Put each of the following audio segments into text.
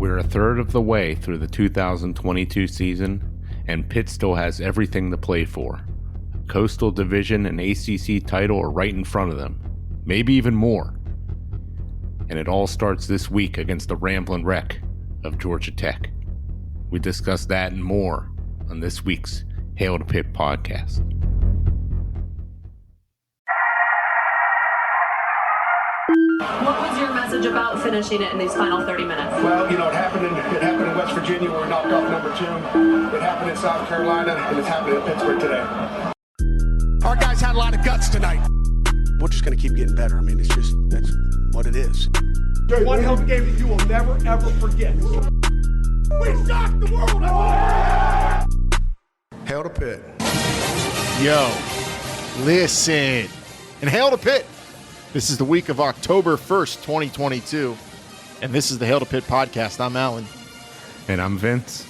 We're a third of the way through the 2022 season, and Pitt still has everything to play for. Coastal Division and ACC title are right in front of them, maybe even more. And it all starts this week against the Ramblin' Wreck of Georgia Tech. We discuss that and more on this week's Hail to Pitt podcast. What was your message about finishing it in these final 30 minutes? Well, you know, it happened in West Virginia where we knocked off number 2. It happened in South Carolina, and it's happening in Pittsburgh today. Our guys had a lot of guts tonight. We're just going to keep getting better. I mean, that's what it is. One hell of a game that you will never, ever forget. We shocked the world! Hail to Pitt. Yo, listen. And hail to Pitt. This is the week of October 1st, 2022. And this is the Hail to Pitt podcast. I'm Alan. And I'm Vince.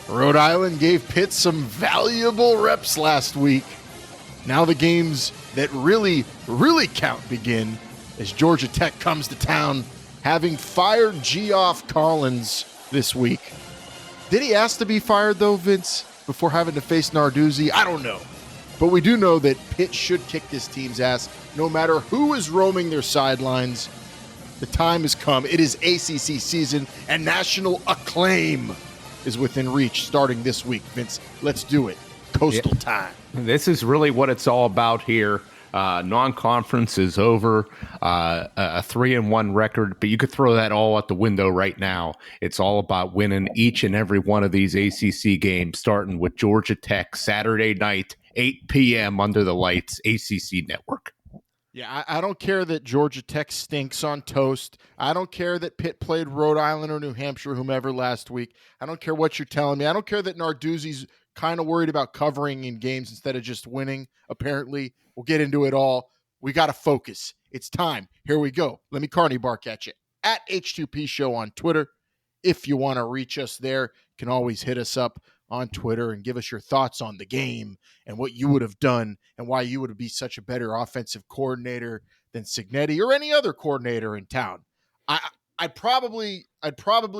Rhode Island gave Pitt some valuable reps last week. Now the games that really count begin as Georgia Tech comes to town, having fired Geoff this week. Did he ask to be fired, though, Vince, before having to face Nards? I don't know. But we do know that Pitt should kick this team's ass no matter who is roaming their sidelines. The time has come. It is ACC season, and national acclaim is within reach starting this week. Vince, let's do it. Coastal time. This is really what it's all about here. Non-conference is over, a 3-1 record, but you could throw that all out the window right now. It's all about winning each and every one of these ACC games, starting with Georgia Tech Saturday night, 8 p.m. under the lights, ACC Network. Yeah, I don't care that Georgia Tech stinks on toast. I don't care that Pitt played Rhode Island or New Hampshire, whomever, last week. I don't care what you're telling me. I don't care that Narduzzi's kind of worried about covering in games instead of just winning, apparently. We'll get into it all. We got to focus. It's time. Here we go. Let me carny bark at you. At H2P Show on Twitter. If you want to reach us there, you can always hit us up on Twitter and give us your thoughts on the game and what you would have done and why you would be such a better offensive coordinator than Cignetti or any other coordinator in town. I'd probably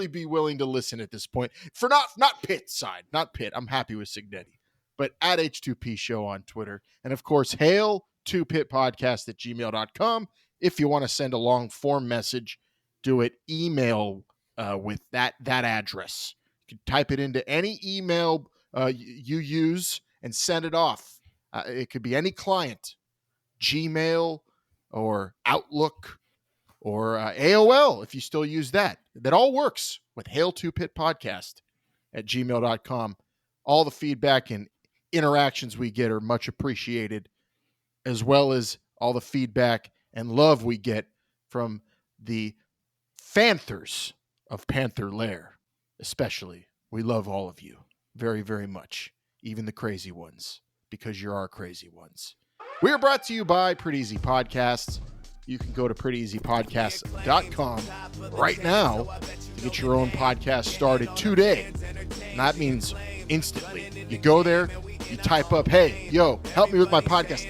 be willing to listen at this point for not Pitt's side, not Pitt. I'm happy with Cignetti, but at H2P Show on Twitter. And of course, hail to Pitt podcast at gmail.com. If you want to send a long form message, do it email with that address. You can type it into any email you use and send it off. It could be any client, Gmail or Outlook or AOL, if you still use that. That all works with Hail to Pitt podcast at gmail.com. All the feedback and interactions we get are much appreciated, as well as all the feedback and love we get from the Fanthers of Panther Lair. Especially, we love all of you very, very much, even the crazy ones, because you're our crazy ones. We are brought to you by Pretty Easy Podcasts. You can go to prettyeasypodcasts.com right now to get your own podcast started today. And that means instantly. You go there, you type up, hey, yo, help me with my podcast.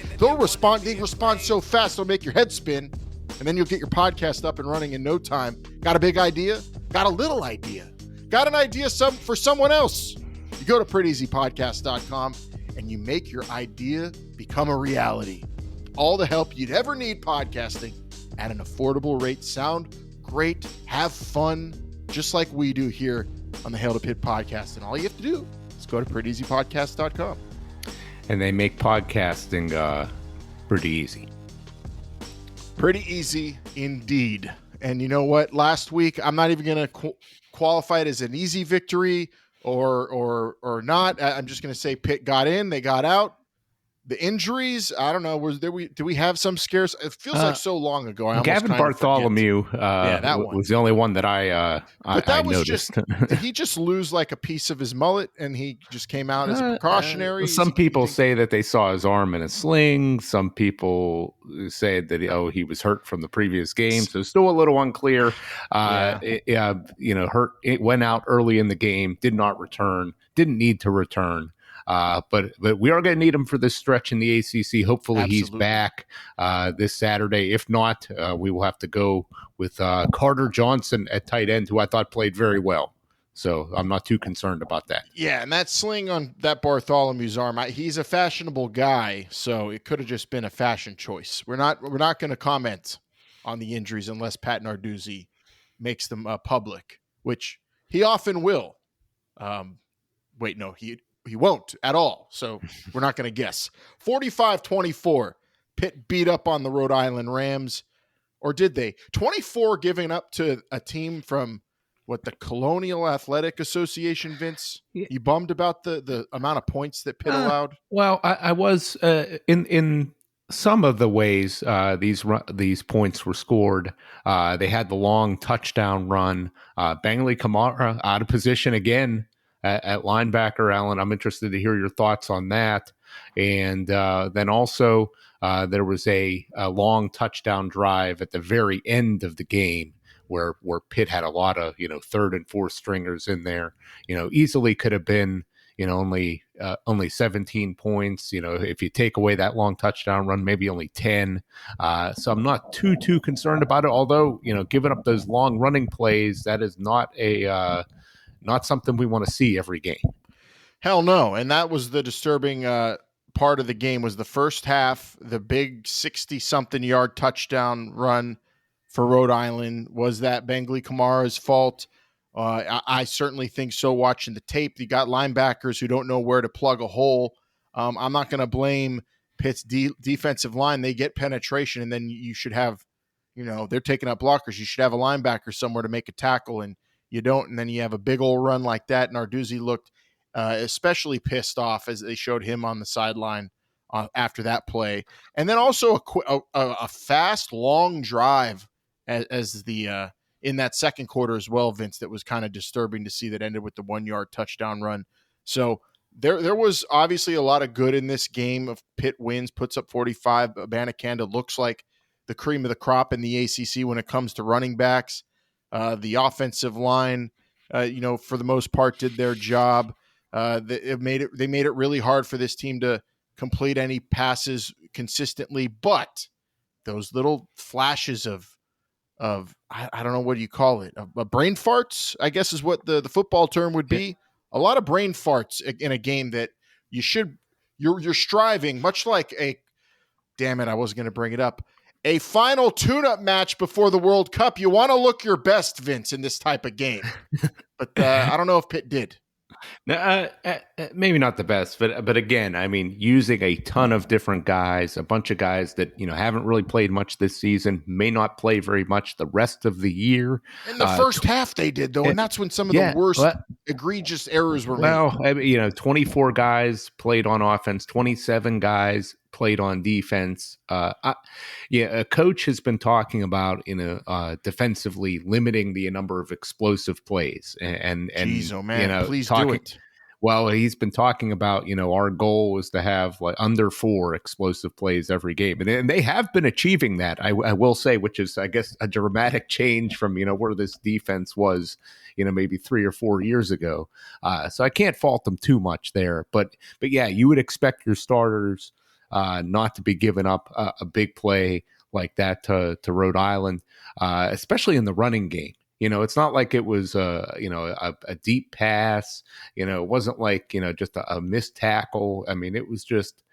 They respond so fast, they'll make your head spin, and then you'll get your podcast up and running in no time. Got a big idea? Got a little idea? Got an idea for someone else? You go to prettyeasypodcast.com and you make your idea become a reality. All the help you'd ever need podcasting at an affordable rate. Sound great, have fun, just like we do here on the Hail to Pitt podcast. And all you have to do is go to prettyeasypodcast.com. And they make podcasting pretty easy. Pretty easy indeed. And you know what? Last week, I'm not even going to qualify it as an easy victory or not. I'm just going to say Pitt got in, they got out. The injuries, I don't know. Do we have some scares? It feels like so long ago. I Gavin Bartholomew that one was the only one that I noticed. Did he just lose like a piece of his mullet and he just came out as precautionary? Some people say that they saw his arm in a sling. Some people say that he was hurt from the previous game, so still a little unclear. It went out early in the game, did not return, didn't need to return. But we are going to need him for this stretch in the ACC. Hopefully he's Absolutely. back this Saturday. If not, we will have to go with Carter Johnson at tight end, who I thought played very well. So I'm not too concerned about that. Yeah, and that sling on that Bartholomew's arm, he's a fashionable guy, so it could have just been a fashion choice. We're not going to comment on the injuries unless Pat Narduzzi makes them public, which he often will. Wait, no, he won't at all. So we're not going to guess. 45-24, Pitt beat up on the Rhode Island Rams, or did they? 24 giving up to a team from the Colonial Athletic Association, Vince? You bummed about the amount of points that Pitt allowed? Well, I was in some of the ways these points were scored. They had the long touchdown run. Bangley Kamara out of position again at linebacker. Alan, I'm interested to hear your thoughts on that. And then also there was a long touchdown drive at the very end of the game, where Pitt had a lot of, third and fourth stringers in there, easily could have been, only 17 points. If you take away that long touchdown run, maybe only 10. So I'm not too concerned about it. Although, giving up those long running plays, that is not something we want to see every game. Hell no. And that was the disturbing part of the game, was the first half, the big 60-something yard touchdown run for Rhode Island. Was that Bangley Kamara's fault? I certainly think so, watching the tape. You got linebackers who don't know where to plug a hole. I'm not going to blame Pitt's defensive line. They get penetration, and then you should have, they're taking up blockers. You should have a linebacker somewhere to make a tackle, and you don't. And then you have a big old run like that. Narduzzi looked especially pissed off as they showed him on the sideline after that play. And then also a fast, long drive as the in that second quarter as well, Vince, that was kind of disturbing to see, that ended with the 1-yard touchdown run. So there was obviously a lot of good in this game. Of Pitt wins, puts up 45. Abanikanda looks like the cream of the crop in the ACC when it comes to running backs. The offensive line, for the most part, did their job. They made it really hard for this team to complete any passes consistently, but those little flashes of I don't know, what do you call it? A brain farts, I guess, is what the football term would be. A lot of brain farts in a game that you're striving, much like damn it, I wasn't going to bring it up, a final tune-up match before the World Cup. You want to look your best, Vince, in this type of game. But I don't know if Pitt did. Maybe not the best, but again, I mean, using a ton of different guys, a bunch of guys that haven't really played much this season, may not play very much the rest of the year. In the first half, they did, though, and that's when some of the worst egregious errors were made. Well, 24 guys played on offense, 27 guys played on defense. A coach has been talking about defensively limiting the number of explosive plays, and Jeez, oh man, please do it. Well, he's been talking about, our goal is to have like under 4 explosive plays every game. And they have been achieving that, I will say, which is, I guess, a dramatic change from, where this defense was, maybe 3 or 4 years ago. So I can't fault them too much there. But yeah, you would expect your starters not to be giving up a big play like that to Rhode Island, especially in the running game. It's not like it was a deep pass. It wasn't like just a missed tackle. I mean, it was just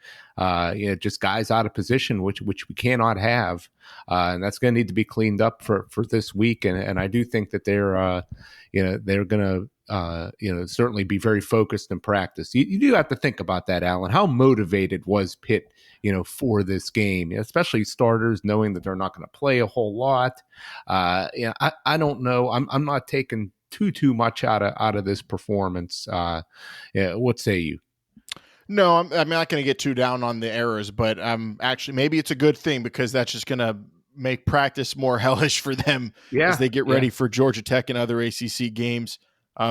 just guys out of position, which we cannot have, and that's going to need to be cleaned up for this week. And I do think that they're going to certainly be very focused in practice. You do have to think about that, Alan. How motivated was Pitt, for this game, especially starters, knowing that they're not going to play a whole lot. I don't know. I'm not taking too much out of this performance. What say you? No, I'm not going to get too down on the errors, but actually, maybe it's a good thing, because that's just going to make practice more hellish for them as they get ready for Georgia Tech and other ACC games.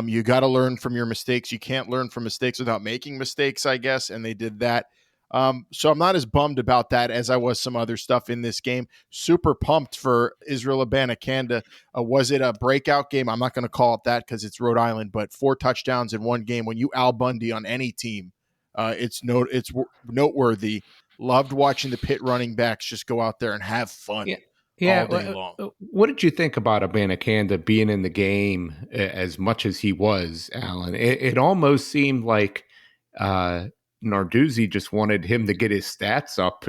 You got to learn from your mistakes. You can't learn from mistakes without making mistakes, I guess, and they did that. So I'm not as bummed about that as I was some other stuff in this game. Super pumped for Izzy Abanikanda. Was it a breakout game? I'm not going to call it that because it's Rhode Island, but 4 touchdowns in one game. When you Bundy on any team, It's noteworthy. Loved watching the Pitt running backs just go out there and have fun all day long. What did you think about Abanikanda being in the game as much as he was, Alan? It almost seemed like Narduzzi just wanted him to get his stats up,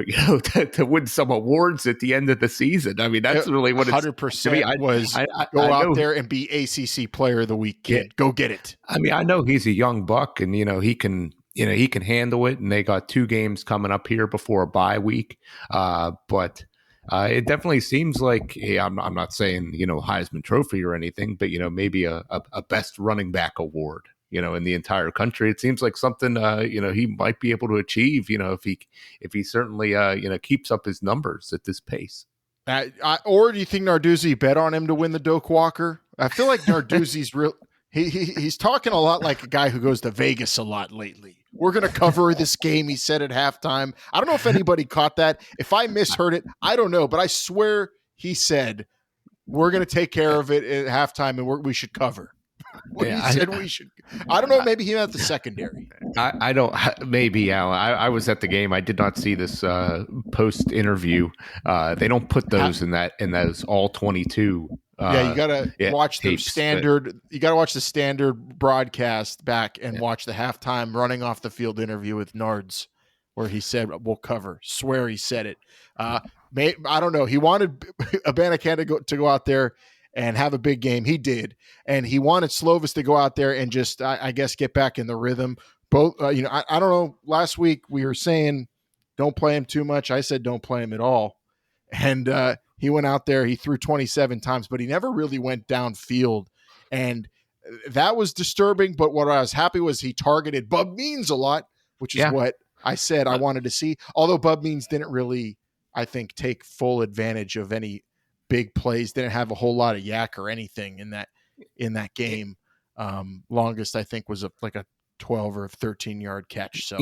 to win some awards at the end of the season. I mean, that's really what 100% was. Go out there and be ACC Player of the Week, kid. Yeah. Go get it. I mean, I know he's a young buck, and he can handle it. And they got 2 games coming up here before a bye week, but. It definitely seems like I'm not saying Heisman Trophy or anything, but maybe a best running back award in the entire country. It seems like something he might be able to achieve if he certainly keeps up his numbers at this pace. Or do you think Narduzzi bet on him to win the Doak Walker? I feel like Narduzzi's real. He's talking a lot like a guy who goes to Vegas a lot lately. We're going to cover this game, he said at halftime. I don't know if anybody caught that. If I misheard it, I don't know. But I swear he said, we're going to take care of it at halftime and we should cover. He said we should. I don't know. Maybe he meant the secondary. I don't. Maybe, Alan. I was at the game. I did not see this post interview. They don't put those in those all 22. You gotta watch the standard. You gotta watch the standard broadcast back and watch the halftime running off the field interview with Nards, where he said we'll cover. Swear he said it. I don't know. He wanted Abanikanda to go out there and have a big game. He did, and he wanted Slovis to go out there and just, I guess, get back in the rhythm. Both, I don't know. Last week we were saying don't play him too much. I said don't play him at all, and he went out there. He threw 27 times, but he never really went downfield, and that was disturbing. But what I was happy was he targeted Bub Means a lot, which is what I said I wanted to see. Although Bub Means didn't really, I think, take full advantage of any big plays, didn't have a whole lot of yak or anything in that game. Longest I think was like a 12 or 13 yard catch. So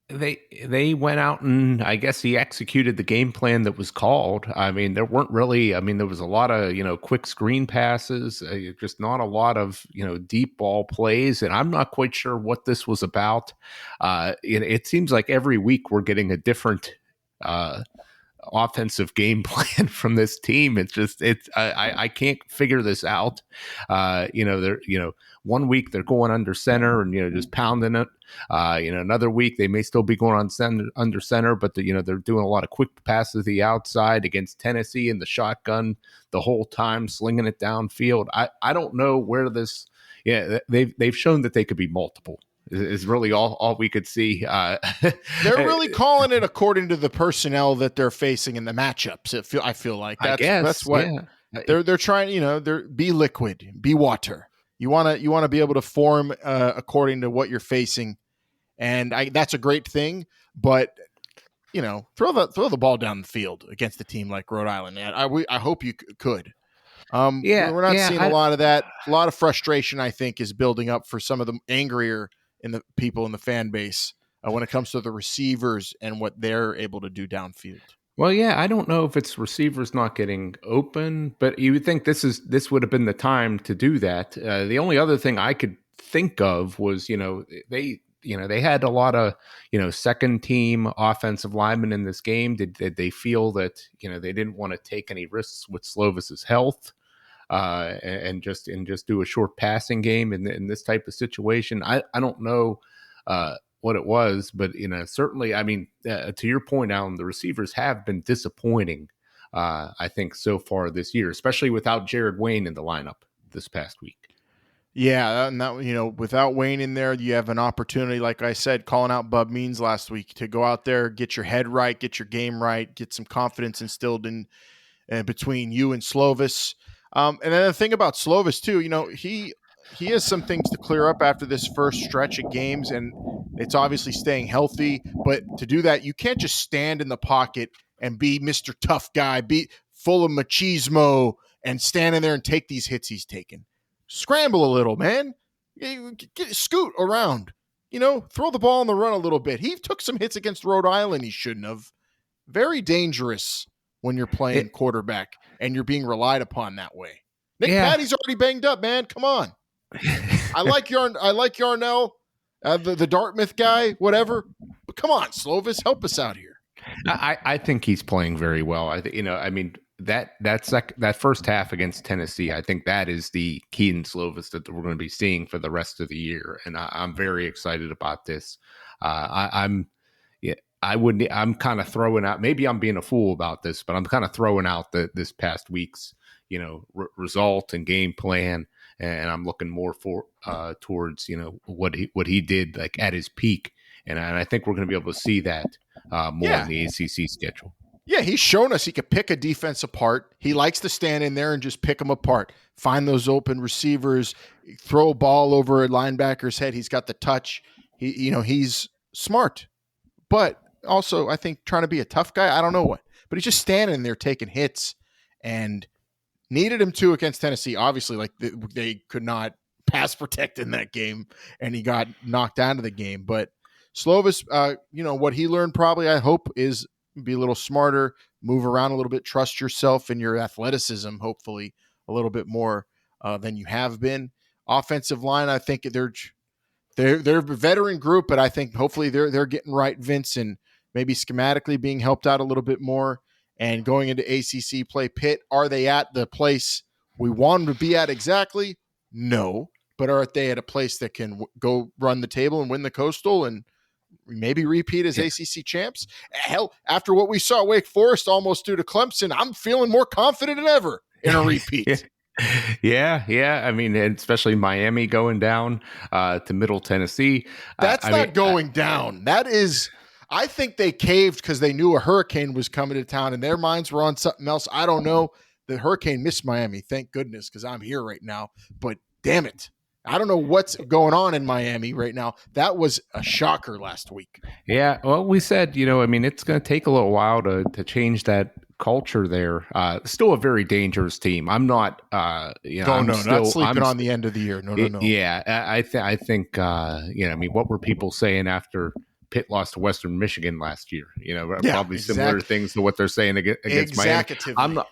they went out and I guess he executed the game plan that was called. I mean, there weren't really. I mean, there was a lot of quick screen passes, just not a lot of deep ball plays, and I'm not quite sure what this was about. It seems like every week we're getting a different offensive game plan from this team. I can't figure this out. They're 1 week they're going under center and just pounding it. Another week they may still be going on under center, but they're doing a lot of quick passes to the outside against Tennessee in the shotgun the whole time, slinging it downfield. I don't know where this. They've shown that they could be multiple. Is really all we could see. They're really calling it according to the personnel that they're facing in the matchups. I feel like that's what they're trying. They're be liquid, be water. You want to be able to form according to what you're facing, and that's a great thing. But throw the ball down the field against a team like Rhode Island. Man, I hope you could. We're not seeing a lot of that. A lot of frustration, I think, is building up for some of the angrier in the people in the fan base when it comes to the receivers and what they're able to do downfield. Well, I don't know if it's receivers not getting open, but you would think this would have been the time to do that. The only other thing I could think of was, they had a lot of, second team offensive linemen in this game. Did they feel that, they didn't want to take any risks with Slovis's health? And just do a short passing game in this type of situation. I don't know what it was, but certainly, I mean, to your point, Alan, the receivers have been disappointing. I think so far this year, especially without Jared Wayne in the lineup this past week. Yeah, and that without Wayne in there, you have an opportunity, like I said, calling out Bub Means last week, to go out there, get your head right, get your game right, get some confidence instilled in between you and Slovis. And then the thing about Slovis too, he has some things to clear up after this first stretch of games, and it's obviously staying healthy. But to do that, you can't just stand in the pocket and be Mr. Tough Guy, be full of machismo, and stand in there and take these hits he's taking. Scramble a little, man. Scoot around. Throw the ball on the run a little bit. He took some hits against Rhode Island he shouldn't have. Very dangerous when you're playing quarterback and you're being relied upon that way. Nick Patty's already banged up, man. Come on. I like Yarnell. The Dartmouth guy, whatever. But come on, Slovis, help us out here. I think he's playing very well. I think, I mean, that first half against Tennessee, I think that is the Keaton Slovis that we're going to be seeing for the rest of the year. And I'm very excited about this. I'm kind of throwing out, maybe I'm being a fool about this, but I'm kind of throwing out this past week's, result and game plan. And I'm looking more towards, what he did like at his peak. And I think we're going to be able to see that more in the ACC schedule. Yeah, he's shown us he could pick a defense apart. He likes to stand in there and just pick them apart, find those open receivers, throw a ball over a linebacker's head. He's got the touch. He's smart, but also I think trying to be a tough guy. I don't know what, but he's just standing there taking hits, and needed him to against Tennessee. Obviously, like they could not pass protect in that game, and he got knocked out of the game. But Slovis, what he learned probably, I hope, is be a little smarter, move around a little bit, trust yourself and your athleticism, hopefully a little bit more than you have been. Offensive line, I think they're a veteran group, but I think hopefully they're getting right, Vince, and maybe schematically being helped out a little bit more. And going into ACC play, Pitt, are they at the place we want them to be at exactly? No, but are they at a place that can go run the table and win the Coastal and maybe repeat as ACC champs? Hell, after what we saw Wake Forest almost do to Clemson, I'm feeling more confident than ever in a repeat. Yeah. I mean, especially Miami going down to Middle Tennessee. That's not going down. That is, I think they caved because they knew a hurricane was coming to town and their minds were on something else. I don't know. The hurricane missed Miami, thank goodness, because I'm here right now. But damn it, I don't know what's going on in Miami right now. That was a shocker last week. Yeah, well, we said, it's going to take a little while to change that culture there. Still a very dangerous team. I'm not, not sleeping on the end of the year. No. Yeah, I think, what were people saying after Pitt lost to Western Michigan last year? Probably similar things to what they're saying against Miami.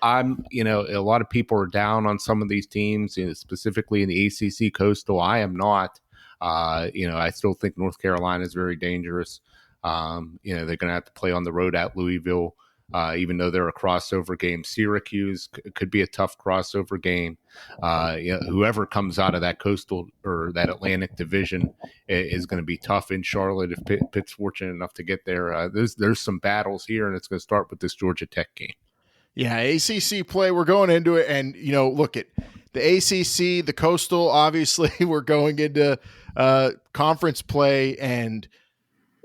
I'm, a lot of people are down on some of these teams, specifically in the ACC Coastal. I am not. I still think North Carolina is very dangerous. They're going to have to play on the road at Louisville. Even though they're a crossover game. Syracuse could be a tough crossover game. Whoever comes out of that Coastal or that Atlantic division is going to be tough in Charlotte if Pitt's fortunate enough to get there. There's some battles here, and it's going to start with this Georgia Tech game. Yeah, ACC play, we're going into it, and, look at the ACC, the Coastal, obviously we're going into conference play, and,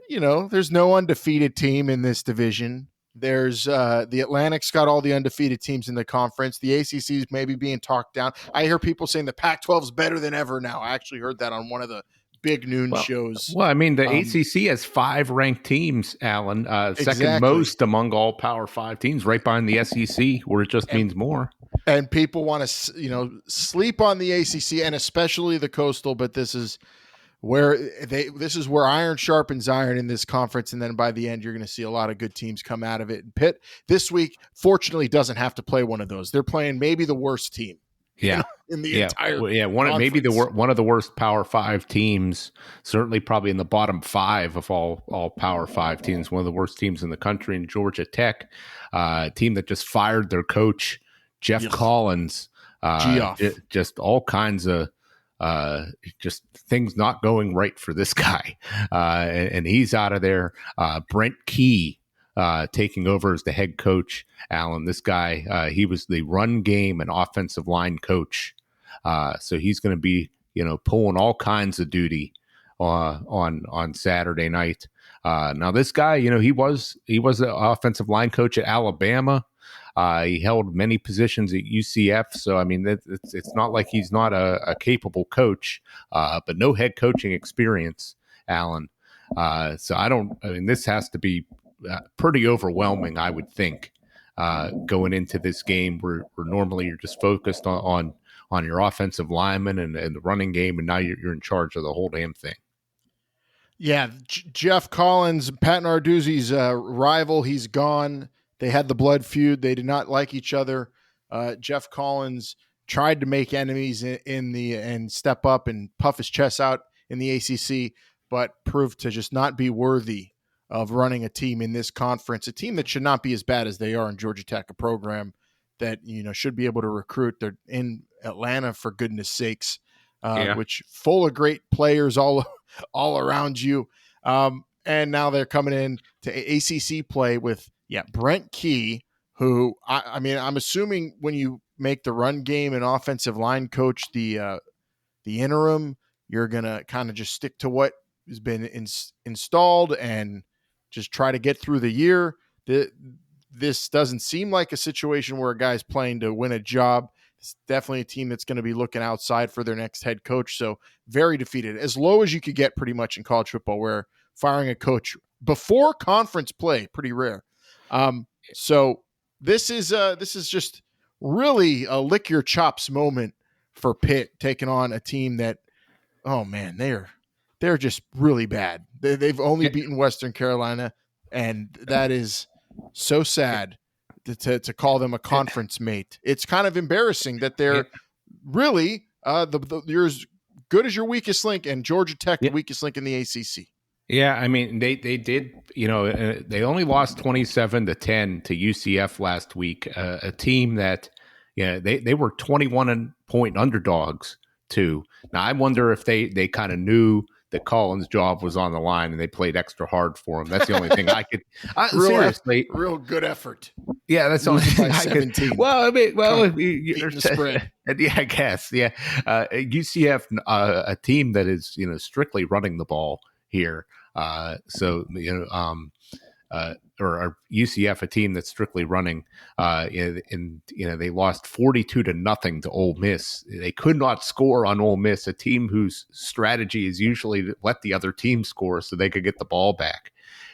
there's no undefeated team in this division. There's the Atlantic's got all the undefeated teams in the conference. The ACC is maybe being talked down. I hear people saying the Pac-12 is better than ever now. I actually heard that on one of the big noon shows. Well, I mean, the ACC has 5 ranked teams, Alan, second most among all Power 5 teams, right behind the SEC, where it just means more. And people want to, sleep on the ACC and especially the Coastal, but this is where iron sharpens iron in this conference, and then by the end, you're going to see a lot of good teams come out of it. And Pitt this week, fortunately, doesn't have to play one of those. They're playing maybe the worst team. Yeah, in the entire one of the worst Power 5 teams. Certainly, probably in the bottom 5 of all Power 5 teams. One of the worst teams in the country in Georgia Tech, team that just fired their coach Geoff Collins. Geoff. Just all kinds of. Just things not going right for this guy. And he's out of there. Brent Key taking over as the head coach. Alan, this guy, he was the run game and offensive line coach. So he's going to be, pulling all kinds of duty on Saturday night. Now this guy, he was the offensive line coach at Alabama. He held many positions at UCF, so I mean, it's not like he's not a capable coach, but no head coaching experience, Alan. So this has to be pretty overwhelming, I would think, going into this game where normally you're just focused on your offensive lineman and the running game, and now you're in charge of the whole damn thing. Yeah, Geoff Collins, Pat Narduzzi's rival, he's gone. They had the blood feud. They did not like each other. Geoff Collins tried to make enemies and step up and puff his chest out in the ACC, but proved to just not be worthy of running a team in this conference, a team that should not be as bad as they are in Georgia Tech, a program that, should be able to recruit. They're in Atlanta, for goodness sakes, which full of great players all around you. And now they're coming in to ACC play with, Brent Key, who, I'm assuming when you make the run game and offensive line coach the interim, you're going to kind of just stick to what has been installed and just try to get through the year. This doesn't seem like a situation where a guy's playing to win a job. It's definitely a team that's going to be looking outside for their next head coach. So very defeated, as low as you could get pretty much in college football, where firing a coach before conference play, pretty rare. So this is just really a lick your chops moment for Pitt, taking on a team that, oh man, they're just really bad. They've only beaten Western Carolina, and that is so sad to call them a conference mate. It's kind of embarrassing that they're really you're as good as your weakest link, and Georgia Tech the weakest link in the ACC. Yeah, I mean, they did, they only lost 27-10 to UCF last week, a team that, they were 21-point underdogs too. Now, I wonder if they kind of knew that Collins' job was on the line and they played extra hard for him. That's the only thing I could seriously. Real good effort. Yeah, that's the only thing I could. Well, I mean, the spread. Yeah, I guess. Yeah, UCF, a team that is strictly running the ball here. Or UCF, a team that's strictly running, they lost 42-0 to Ole Miss. They could not score on Ole Miss, a team whose strategy is usually to let the other team score so they could get the ball back.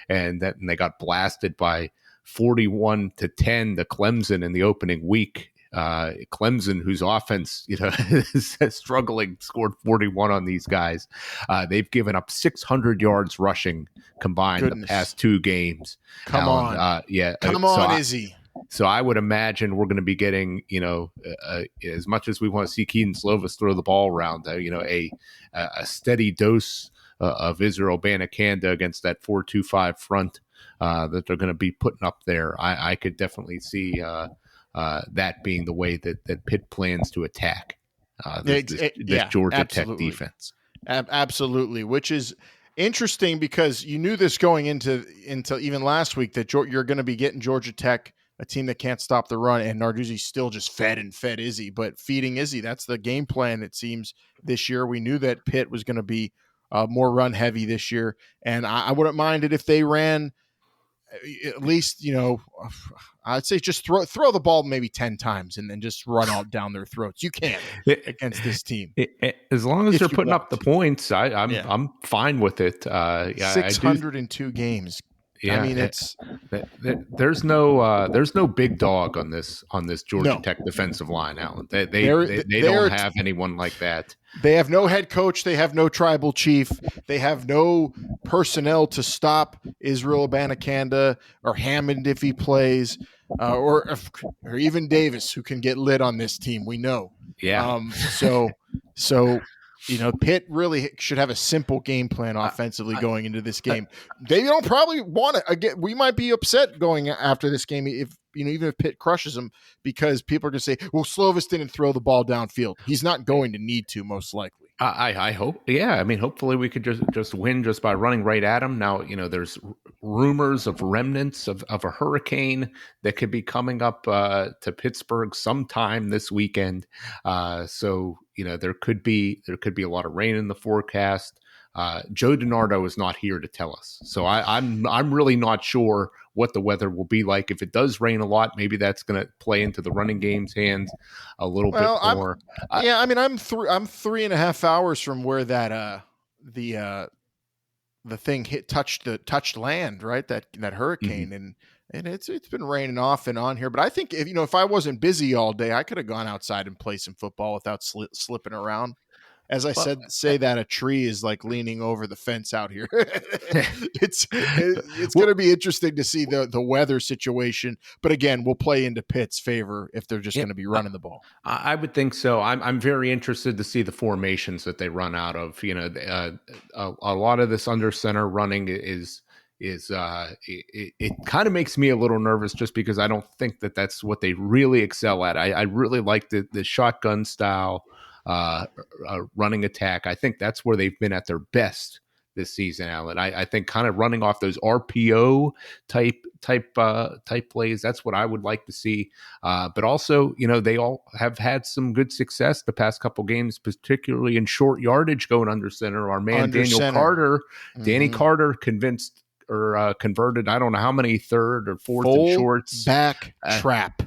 And they got blasted by 41-10 to Clemson in the opening week. Clemson, whose offense, is struggling, scored 41 on these guys. They've given up 600 yards rushing combined the past 2 games. Come on, Izzy. So I would imagine we're going to be getting, as much as we want to see Keaton Slovis throw the ball around, a steady dose of Izzy Abanikanda against that 4-2-5 front that they're going to be putting up there. I could definitely see that being the way that Pitt plans to attack this Georgia Tech defense. Absolutely, which is interesting because you knew this going into even last week that you're going to be getting Georgia Tech, a team that can't stop the run, and Narduzzi still just fed Izzy, but feeding Izzy, that's the game plan, it seems, this year. We knew that Pitt was going to be more run heavy this year, and I wouldn't mind it if they ran at least, I'd say just throw the ball maybe 10 times and then just run out down their throats. You can against this team. As long as they're putting up the points, I'm fine with it. 602 games. Yeah, I mean, there's no big dog on this Georgia Tech defensive line, Alan. They don't have anyone like that. They have no head coach. They have no tribal chief. They have no personnel to stop Izzy Abanikanda or Hammond if he plays, or even Davis, who can get lit on this team. We know. Yeah. So Pitt really should have a simple game plan offensively going into this game. They don't probably want it. Again, we might be upset going after this game if even if Pitt crushes them, because people are going to say, well, Slovis didn't throw the ball downfield. He's not going to need to, most likely. I hope. Yeah. I mean, hopefully we could just win just by running right at him. Now, there's rumors of remnants of a hurricane that could be coming up to Pittsburgh sometime this weekend. So there could be a lot of rain in the forecast. Joe DiNardo is not here to tell us, so I'm really not sure what the weather will be like. If it does rain a lot, maybe that's going to play into the running game's hands a little bit more. I'm 3.5 hours from where that the thing touched land, right? That hurricane, and it's been raining off and on here. But I think if I wasn't busy all day, I could have gone outside and played some football without slipping around. as I say that a tree is like leaning over the fence out here. It's going to be interesting to see the weather situation. But again, we'll play into Pitt's favor if they're just going to be running the ball. I would think so. I'm very interested to see the formations that they run out of. A lot of this under center running is it kind of makes me a little nervous just because I don't think that's what they really excel at. I really like the shotgun style running attack. I think that's where they've been at their best this season, Alan. I think kind of running off those RPO type plays. That's what I would like to see. But also, they all have had some good success the past couple games, particularly in short yardage going under center. Our man Under Daniel center. Carter, Danny Mhm. Carter converted, I don't know how many third or fourth and shorts. Back trap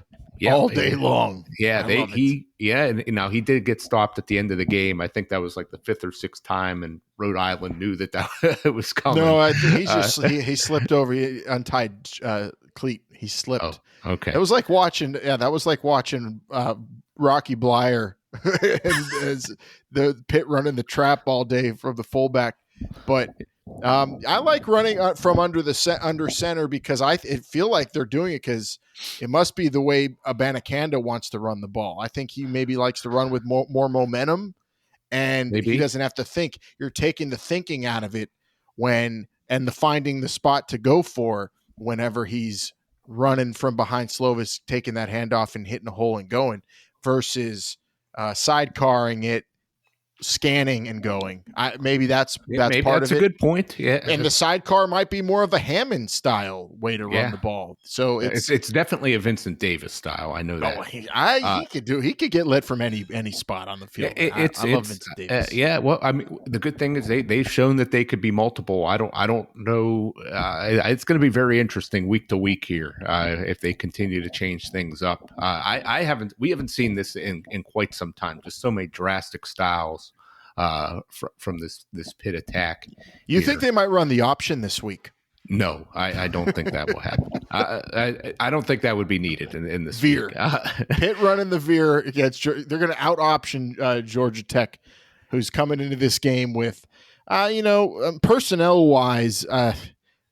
all day long. Yeah, and now he did get stopped at the end of the game. I think that was like the 5th or 6th time, and Rhode Island knew that it was coming. No, I think he slipped over. He untied cleat. He slipped. Oh, okay. It was like watching. Yeah, that was like watching Rocky Blyer as the Pitt running the trap all day from the fullback. But I like running from under center because I feel like they're doing it because it must be the way Abanikanda wants to run the ball. I think he maybe likes to run with more momentum, and he doesn't have to think. You're taking the thinking out of it and finding the spot to go for whenever he's running from behind Slovis, taking that handoff and hitting a hole and going versus sidecarring it, scanning and going. Maybe that's part of it. That's a good point. Yeah, and the sidecar might be more of a Hammond style way to run the ball. So it's definitely a Vincent Davis style. I know that. He could get lit from any spot on the field. I love Vincent Davis. Well, I mean, the good thing is they've shown that they could be multiple. I don't know. It's going to be very interesting week to week here if they continue to change things up. We haven't seen this in quite some time. Just so many drastic styles from this Pitt attack. You think they might run the option this week? No, I don't think that will happen. I don't think that would be needed in this veer. Pitt running the veer against. They're going to out option Georgia Tech, who's coming into this game with, personnel wise,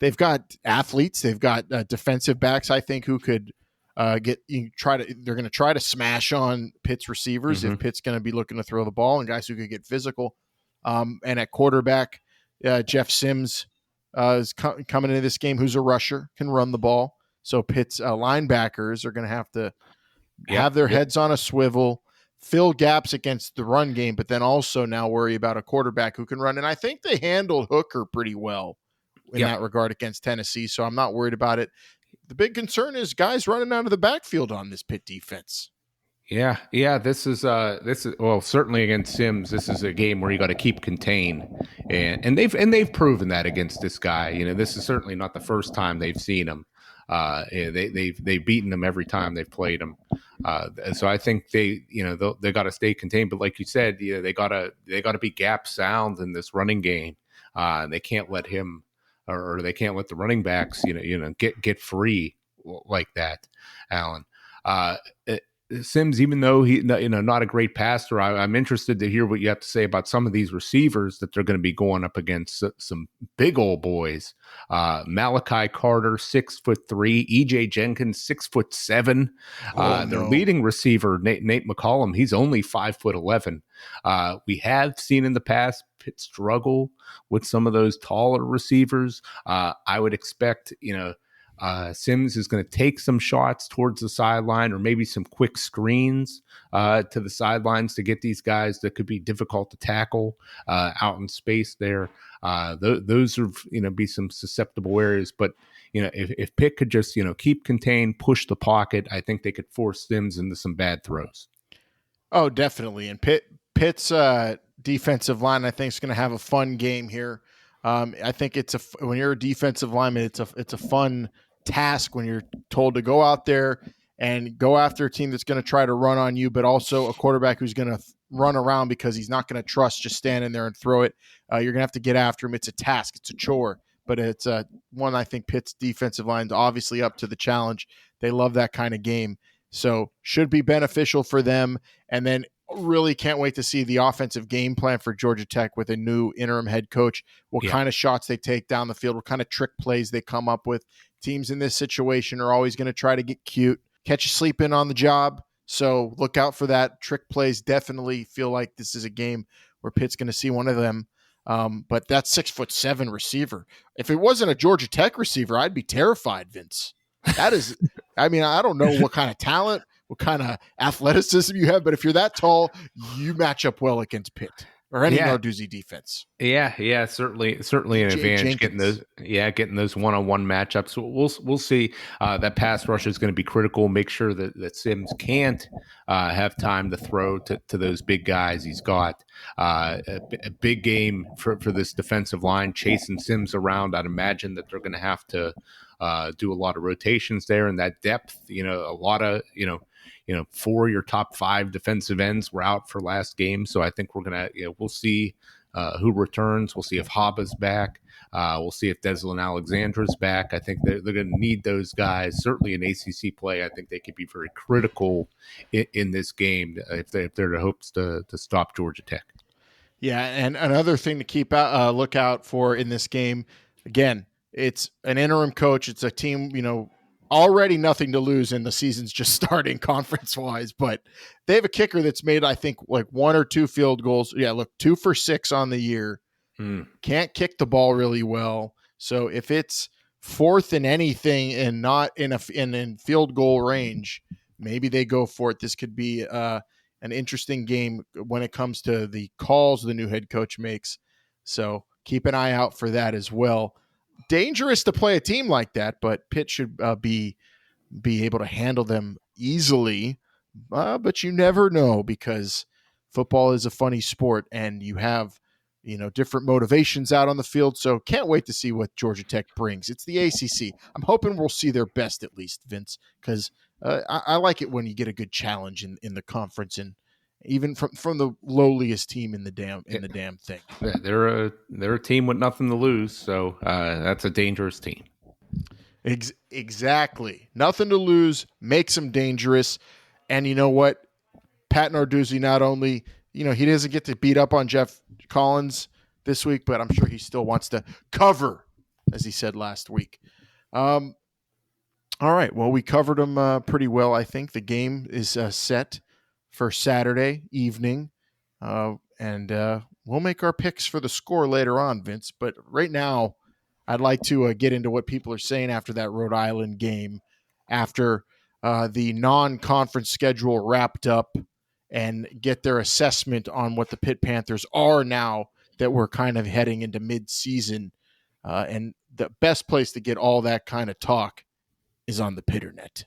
they've got athletes, they've got defensive backs. I think who could they're going to try to smash on Pitt's receivers if Pitt's going to be looking to throw the ball, and guys who could get physical. And at quarterback, Jeff Sims is coming into this game, who's a rusher, can run the ball. So Pitt's linebackers are going to have to have their heads on a swivel, fill gaps against the run game, but then also now worry about a quarterback who can run. And I think they handled Hooker pretty well in that regard against Tennessee, so I'm not worried about it. The big concern is guys running out of the backfield on this Pitt defense. Yeah. This is certainly against Sims. This is a game where you got to keep contained, and they've proven that against this guy. This is certainly not the first time they've seen him. They've beaten him every time they've played him. So I think they got to stay contained. But like you said, they got to be gap sound in this running game. They can't let him. Or they can't let the running backs, get free like that, Alan. Sims, even though he, not a great passer, I'm interested to hear what you have to say about some of these receivers that they're going to be going up against some big old boys. Malachi Carter, 6'3", EJ Jenkins, 6'7". Their leading receiver, Nate McCollum, he's only 5'11". We have seen in the past Pitt struggle with some of those taller receivers. I would expect, Sims is going to take some shots towards the sideline or maybe some quick screens to the sidelines to get these guys that could be difficult to tackle out in space there. Those are, be some susceptible areas. But, if Pitt could just, keep contained, push the pocket, I think they could force Sims into some bad throws. Oh, definitely. And Pitt's defensive line, I think, is going to have a fun game here. I think when you're a defensive lineman, it's a fun task when you're told to go out there and go after a team that's going to try to run on you, but also a quarterback who's going to run around because he's not going to trust just standing there and throw it. You're going to have to get after him. It's a task. It's a chore, but it's one I think Pitt's defensive line's obviously up to the challenge. They love that kind of game. So should be beneficial for them. And then really can't wait to see the offensive game plan for Georgia Tech with a new interim head coach, what kind of shots they take down the field, what kind of trick plays they come up with. Teams in this situation are always going to try to get cute, catch you sleeping on the job. So look out for that. Trick plays definitely feel like this is a game where Pitt's going to see one of them. But that 6'7" receiver, if it wasn't a Georgia Tech receiver, I'd be terrified, Vince. That is, I mean, I don't know what kind of talent, what kind of athleticism you have, but if you're that tall, you match up well against Pitt or any Narduzzi defense. Yeah, certainly an advantage getting those one-on-one matchups. We'll see. That pass rush is going to be critical. Make sure that Sims can't have time to throw to those big guys. He's got a big game for this defensive line, chasing Sims around. I'd imagine that they're going to have to do a lot of rotations there, and that depth. A lot of 4 of your top 5 defensive ends were out for last game. So I think we're going to, we'll see who returns. We'll see if Haba's back. We'll see if Deslin Alexandra's back. I think they're going to need those guys. Certainly in ACC play, I think they could be very critical in this game if they're hopes to stop Georgia Tech. Yeah, and another thing to keep look out for in this game, again, it's an interim coach. It's a team, already nothing to lose, and the season's just starting conference-wise. But they have a kicker that's made, I think, like 1 or 2 field goals. Yeah, look, 2 for 6 on the year. Can't kick the ball really well. So if it's 4th in anything and not in field goal range, maybe they go for it. This could be an interesting game when it comes to the calls the new head coach makes. So keep an eye out for that as well. Dangerous to play a team like that, but Pitt should be able to handle them easily. But you never know, because football is a funny sport, and you have different motivations out on the field. So can't wait to see what Georgia Tech brings. It's the ACC. I'm hoping we'll see their best at least, Vince, because I like it when you get a good challenge in the conference, and even from the lowliest team in the damn thing. Yeah, they're a team with nothing to lose, so that's a dangerous team. Exactly, nothing to lose makes them dangerous. And you know what, Pat Narduzzi, not only he doesn't get to beat up on Geoff Collins this week, but I'm sure he still wants to cover, as he said last week. All right, well, we covered them pretty well. I think the game is set for Saturday evening, and we'll make our picks for the score later on, Vince. But right now, I'd like to get into what people are saying after that Rhode Island game, after the non-conference schedule wrapped up, and get their assessment on what the Pitt Panthers are now that we're kind of heading into mid-season. And the best place to get all that kind of talk is on the Pitternet.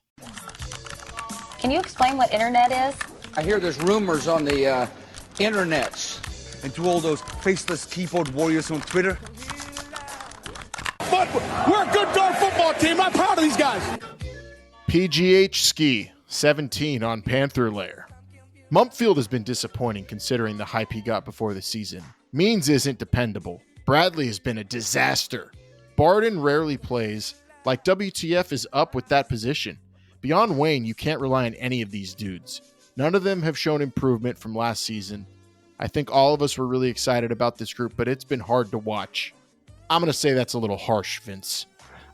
Can you explain what internet is? I hear there's rumors on the internets. And to all those faceless keyboard warriors on Twitter. But we're a good darn football team. I'm proud of these guys. PGH Ski, 17 on Panther Lair. Mumpfield has been disappointing considering the hype he got before the season. Means isn't dependable. Bradley has been a disaster. Barden rarely plays. Like WTF is up with that position. Beyond Wayne, you can't rely on any of these dudes. None of them have shown improvement from last season. I think all of us were really excited about this group, but it's been hard to watch. I'm going to say that's a little harsh, Vince.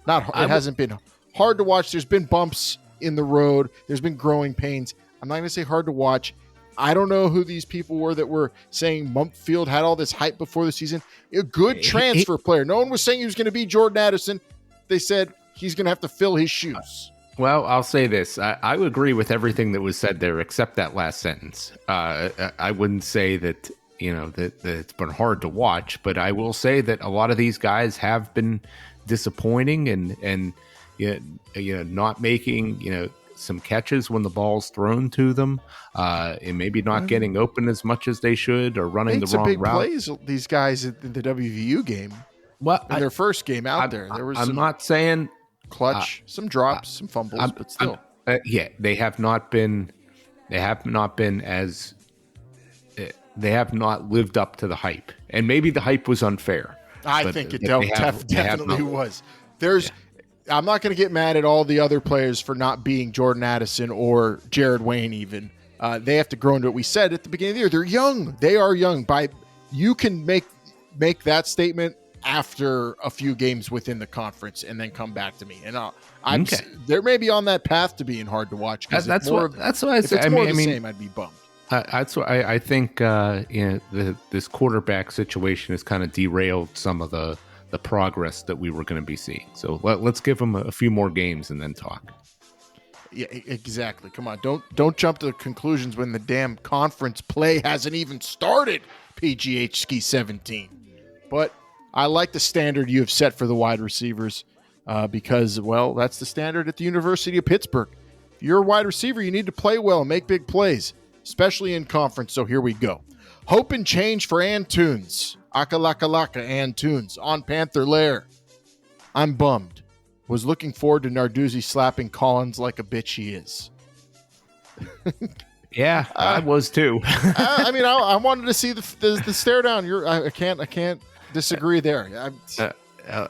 It hasn't been hard to watch. There's been bumps in the road. There's been growing pains. I'm not going to say hard to watch. I don't know who these people were that were saying Mumpfield had all this hype before the season. A good transfer player. No one was saying he was going to be Jordan Addison. They said he's going to have to fill his shoes. Well, I'll say this. I would agree with everything that was said there, except that last sentence. I wouldn't say that, that it's been hard to watch, but I will say that a lot of these guys have been disappointing and not making, some catches when the ball's thrown to them, and maybe not getting open as much as they should, or running the wrong big route. Plays, these guys in the WVU game. Well, in their first game out there was I'm not saying clutch, some drops, some fumbles, but still. They have not been as they have not lived up to the hype, and maybe the hype was unfair. I think it definitely was. I'm not going to get mad at all the other players for not being Jordan Addison or Jared Wayne even, They have to grow into it. We said at the beginning of the year, they're young. They are young. You can make that statement after a few games within the conference and then come back to me. And they're maybe on that path to being hard to watch. That's what I said. If it's more the same, I'd be bummed. That's what I think. This quarterback situation has kind of derailed some of the progress that we were going to be seeing. So let's give them a few more games and then talk. Yeah, exactly. Come on, don't jump to conclusions when the damn conference play hasn't even started. PGH Ski 17, but I like the standard you have set for the wide receivers because, well, that's the standard at the University of Pittsburgh. If you're a wide receiver, you need to play well and make big plays, especially in conference. So here we go. Hope and change for Antunes. Akalakalaka Antunes on Panther Lair. I'm bummed. Was looking forward to Narduzzi slapping Collins like a bitch he is. Yeah, I was too. I wanted to see the stare down. I can't disagree there.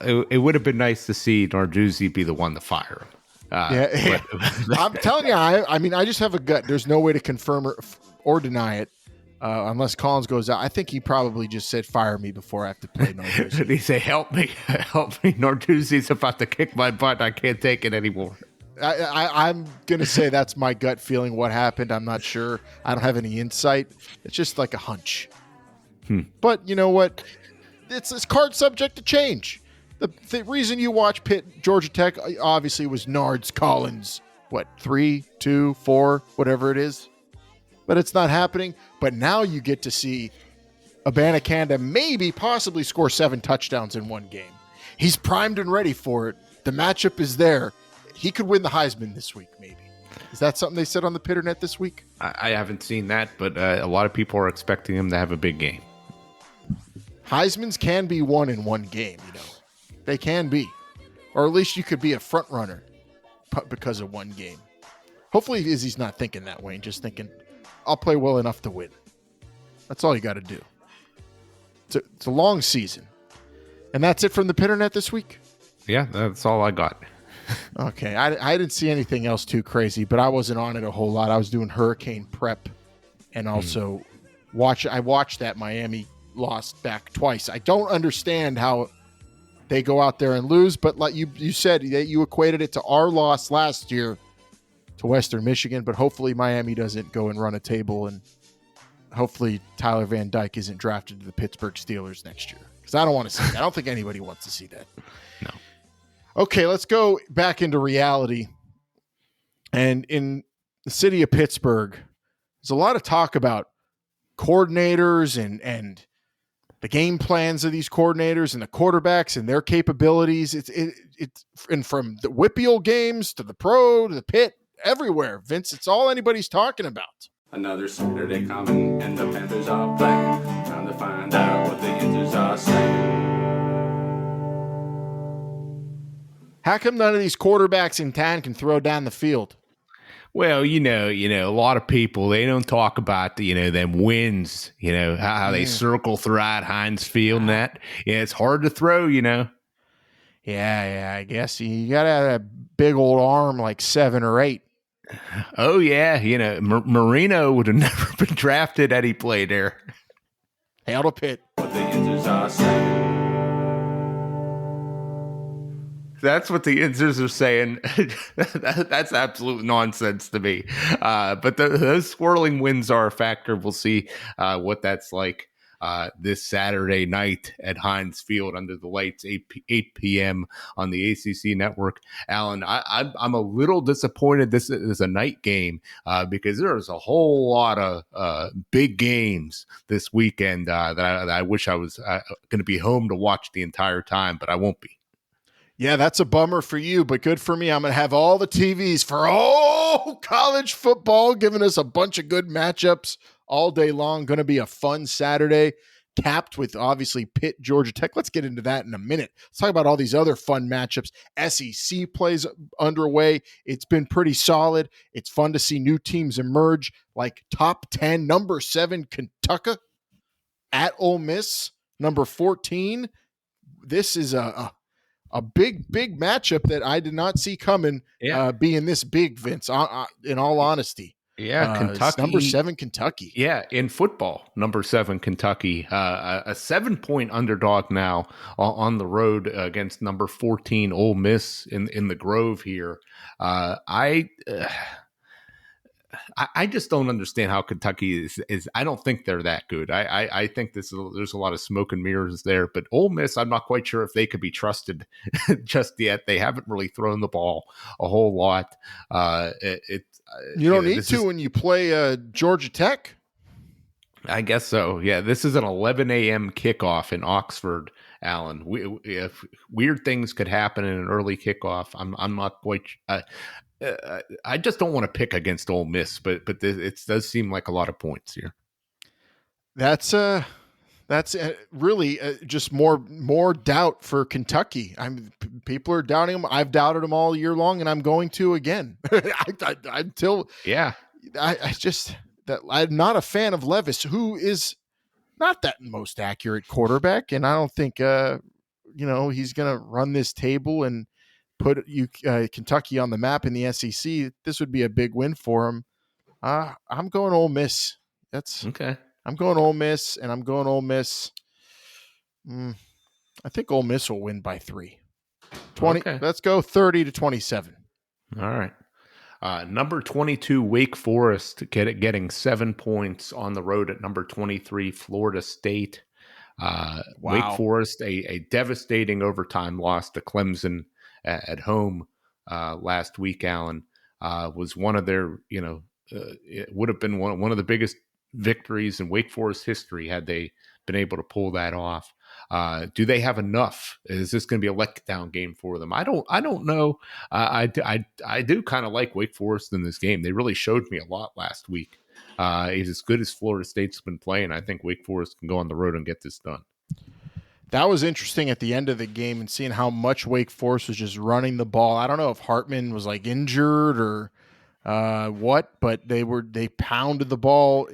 It would have been nice to see Narduzzi be the one to fire him. I'm telling you, I just have a gut. There's no way to confirm or deny it unless Collins goes out. I think he probably just said, "Fire me" before I have to play Narduzzi. Did he say, "Help me, help me"? Narduzzi's about to kick my butt. I can't take it anymore. I'm going to say that's my gut feeling what happened. I'm not sure. I don't have any insight. It's just like a hunch. But you know what? It's card subject to change. The reason you watch Pitt, Georgia Tech, obviously was Nards, Collins, 3, 2, 4, whatever it is. But it's not happening. But now you get to see Abanikanda possibly score 7 touchdowns in one game. He's primed and ready for it. The matchup is there. He could win the Heisman this week, maybe. Is that something they said on the Pitternet this week? I haven't seen that, but a lot of people are expecting him to have a big game. Heismans can be won in one game, They can be. Or at least you could be a front runner because of one game. Hopefully Izzy's not thinking that way and just thinking, I'll play well enough to win. That's all you got to do. It's a long season. And that's it from the Pitternet this week? Yeah, that's all I got. Okay, I didn't see anything else too crazy, but I wasn't on it a whole lot. I was doing hurricane prep and also I watched that Miami loss back twice. I don't understand how they go out there and lose, but like you said, you equated it to our loss last year to Western Michigan, but hopefully Miami doesn't go and run a table, and hopefully Tyler Van Dyke isn't drafted to the Pittsburgh Steelers next year, because I don't want to see that. I don't think anybody wants to see that. No. Okay, let's go back into reality. And in the city of Pittsburgh, there's a lot of talk about coordinators and the game plans of these coordinators and the quarterbacks and their capabilities. It's and from the Whippeal games to the Pro to the Pitt, everywhere, Vince, it's all anybody's talking about. Another Saturday coming and the Panthers are playing. Time to find out what the Panthers are saying. How come none of these quarterbacks in town can throw down the field? Well, a lot of people, they don't talk about them wins, how they circle throughout Heinz Field and that. Yeah, it's hard to throw, Yeah, I guess you got to have a big old arm like 7 or 8. Oh, yeah. Marino would have never been drafted had he played there. Hail to Pitt. What the Panthers are saying. That's what the Inzers are saying. That's absolute nonsense to me. But those swirling winds are a factor. We'll see what that's like this Saturday night at Heinz Field under the lights, 8 p.m. on the ACC network. Alan, I'm a little disappointed this is a night game because there's a whole lot of big games this weekend that I wish I was going to be home to watch the entire time, but I won't be. Yeah, that's a bummer for you, but good for me. I'm going to have all the TVs for all college football, giving us a bunch of good matchups all day long. Going to be a fun Saturday, capped with obviously Pitt, Georgia Tech. Let's get into that in a minute. Let's talk about all these other fun matchups. SEC plays underway. It's been pretty solid. It's fun to see new teams emerge, like top 10, number 7, Kentucky at Ole Miss, number 14. This is a big matchup that I did not see coming being this big, Vince, in all honesty. Yeah, Kentucky. Number 7 Kentucky. Yeah, in football, number 7 Kentucky, a 7-point underdog now on the road against number 14 Ole Miss in the Grove here. I just don't understand how Kentucky is. I don't think they're that good. I think there's a lot of smoke and mirrors there. But Ole Miss, I'm not quite sure if they could be trusted just yet. They haven't really thrown the ball a whole lot. You don't need to when you play Georgia Tech. I guess so. Yeah, this is an 11 a.m. kickoff in Oxford, Alan. If weird things could happen in an early kickoff, I'm not quite. I just don't want to pick against Ole Miss, but it does seem like a lot of points here. That's really just more doubt for Kentucky. People are doubting them. I've doubted them all year long, and I'm going to again. I'm not a fan of Levis, who is not that most accurate quarterback, and I don't think he's going to run this table and put Kentucky on the map in the SEC. This would be a big win for him. I'm going Ole Miss. That's okay. I'm going Ole Miss, and I'm going Ole Miss. I think Ole Miss will win by 3. 20. Okay. Let's go 30-27. All right. Number 22 Wake Forest getting 7 points on the road at number 23 Florida State. Wow. Wake Forest a devastating overtime loss to Clemson at home last week. Alan was one of their it would have been one of the biggest victories in Wake Forest history had they been able to pull that off. Do they have enough? Is this going to be a letdown game for them? I don't know. I do kind of like Wake Forest in this game. They really showed me a lot last week. He's as good as Florida State's been playing. I think Wake Forest can go on the road and get this done. That was interesting at the end of the game and seeing how much Wake Forest was just running the ball. I don't know if Hartman was like injured or what, but they pounded the ball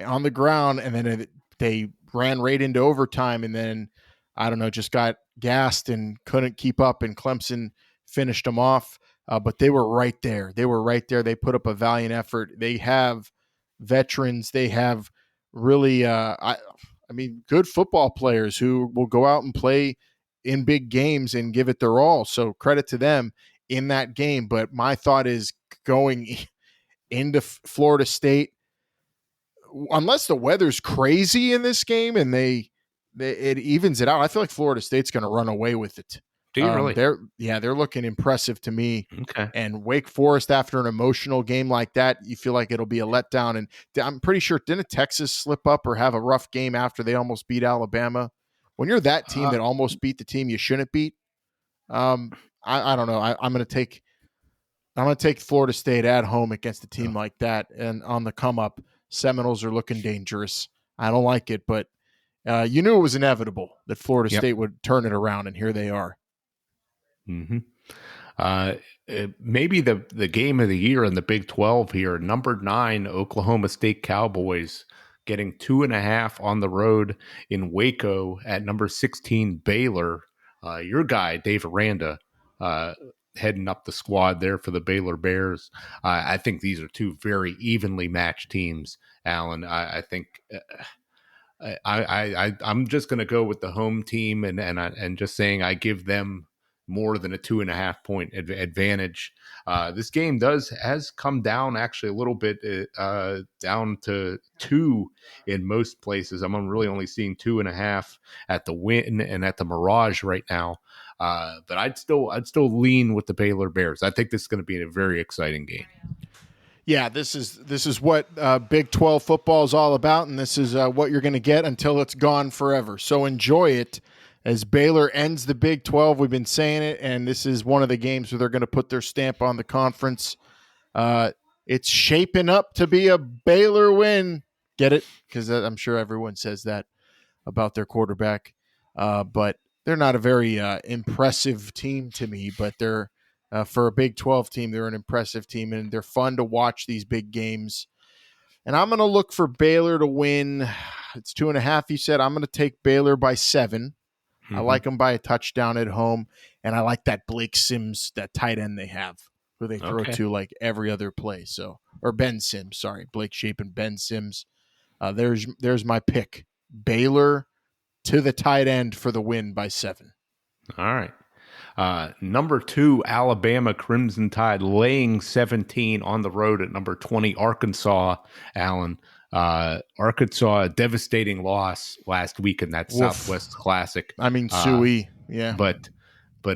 on the ground, and then they ran right into overtime, and then I don't know, just got gassed and couldn't keep up, and Clemson finished them off. But they were right there. They put up a valiant effort. They have veterans. They have really, good football players who will go out and play in big games and give it their all. So credit to them in that game. But my thought is going into Florida State, unless the weather's crazy in this game and it evens it out, I feel like Florida State's going to run away with it. Do you really? They're looking impressive to me. Okay. And Wake Forest, after an emotional game like that, you feel like it'll be a letdown. And I'm pretty sure, didn't Texas slip up or have a rough game after they almost beat Alabama? When you're that team that almost beat the team you shouldn't beat, I don't know. I'm going to take Florida State at home against a team like that, and on the come up. Seminoles are looking dangerous. I don't like it, but you knew it was inevitable that Florida State would turn it around, and here they are. Mm-hmm. Maybe the game of the year in the Big 12 here, number 9 Oklahoma State Cowboys getting 2.5 on the road in Waco at number 16 Baylor. Your guy, Dave Aranda, heading up the squad there for the Baylor Bears. I think these are two very evenly matched teams, Alan. I think I'm just going to go with the home team and just saying I give them more than a 2.5 point advantage. This game has come down actually a little bit down to 2 in most places. I'm really only seeing 2.5 at the Win and at the Mirage right now. But I'd still lean with the Baylor Bears. I think this is going to be a very exciting game. Yeah, this is what Big 12 football is all about, and this is what you're going to get until it's gone forever. So enjoy it as Baylor ends the Big 12. We've been saying it, and this is one of the games where they're going to put their stamp on the conference. It's shaping up to be a Baylor win. Get it? Because I'm sure everyone says that about their quarterback. But they're not a very impressive team to me, but they're for a Big 12 team, they're an impressive team, and they're fun to watch these big games. And I'm going to look for Baylor to win. It's 2.5, you said. I'm going to take Baylor by 7. Mm-hmm. I like them by a touchdown at home, and I like that Blake Sims, that tight end they have, who they throw to like every other play. So, or Ben Sims. Sorry, Blake Shapen, Ben Sims. There's my pick. Baylor to the tight end for the win by 7. All right. Number 2, Alabama Crimson Tide laying 17 on the road at number 20, Arkansas, Allen. Arkansas, a devastating loss last week in that Southwest Classic. I mean, Suey, yeah. But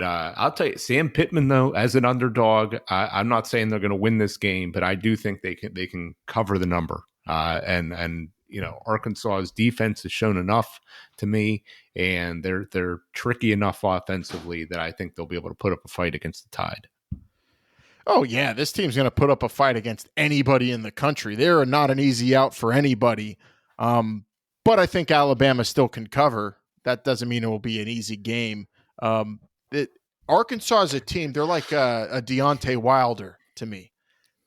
I'll tell you, Sam Pittman, though, as an underdog, I'm not saying they're going to win this game, but I do think they can cover the number. And Arkansas's defense has shown enough to me, and they're tricky enough offensively that I think they'll be able to put up a fight against the Tide. Oh, yeah, this team's going to put up a fight against anybody in the country. They're not an easy out for anybody. But I think Alabama still can cover. That doesn't mean it will be an easy game. Arkansas is a team, they're like a Deontay Wilder to me.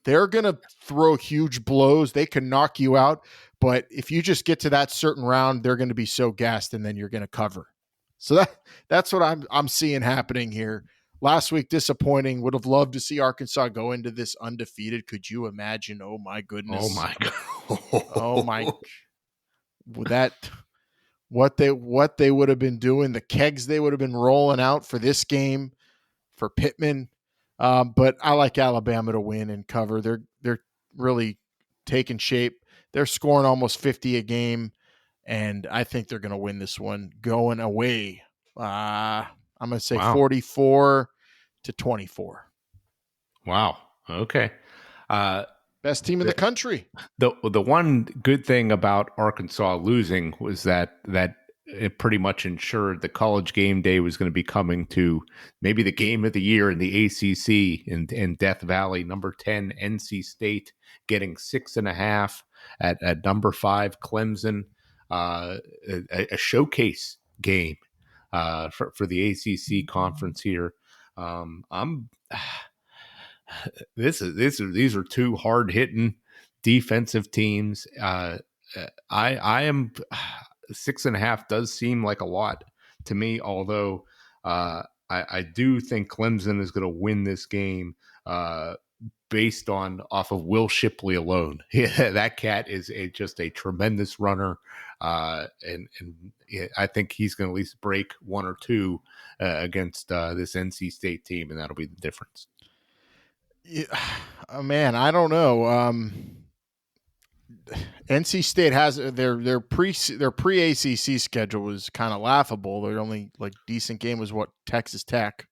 They're going to throw huge blows. They can knock you out. But if you just get to that certain round, they're going to be so gassed, and then you're going to cover. So that's what I'm seeing happening here. Last week, disappointing. Would have loved to see Arkansas go into this undefeated. Could you imagine? Oh, my goodness. Oh, my God. Oh, my. What they would have been doing, the kegs they would have been rolling out for this game, for Pittman. But I like Alabama to win and cover. They're really taking shape. They're scoring almost 50 a game, and I think they're going to win this one going away. I'm going to say 44-24. Wow. Okay. Best team in the country. The one good thing about Arkansas losing was that it pretty much ensured the College Game Day was going to be coming to maybe the game of the year in the ACC in Death Valley. Number 10, NC State getting 6.5 at number 5, Clemson. A showcase game for the ACC conference here. These are two hard hitting defensive teams. I am 6.5 does seem like a lot to me, although I do think Clemson is going to win this game based off of Will Shipley alone. Yeah, that cat is just a tremendous runner, and I think he's going to at least break 1 or 2 against this NC State team, and that'll be the difference. Yeah, man, I don't know. NC State has their pre ACC schedule was kind of laughable. Their only decent game was Texas Tech,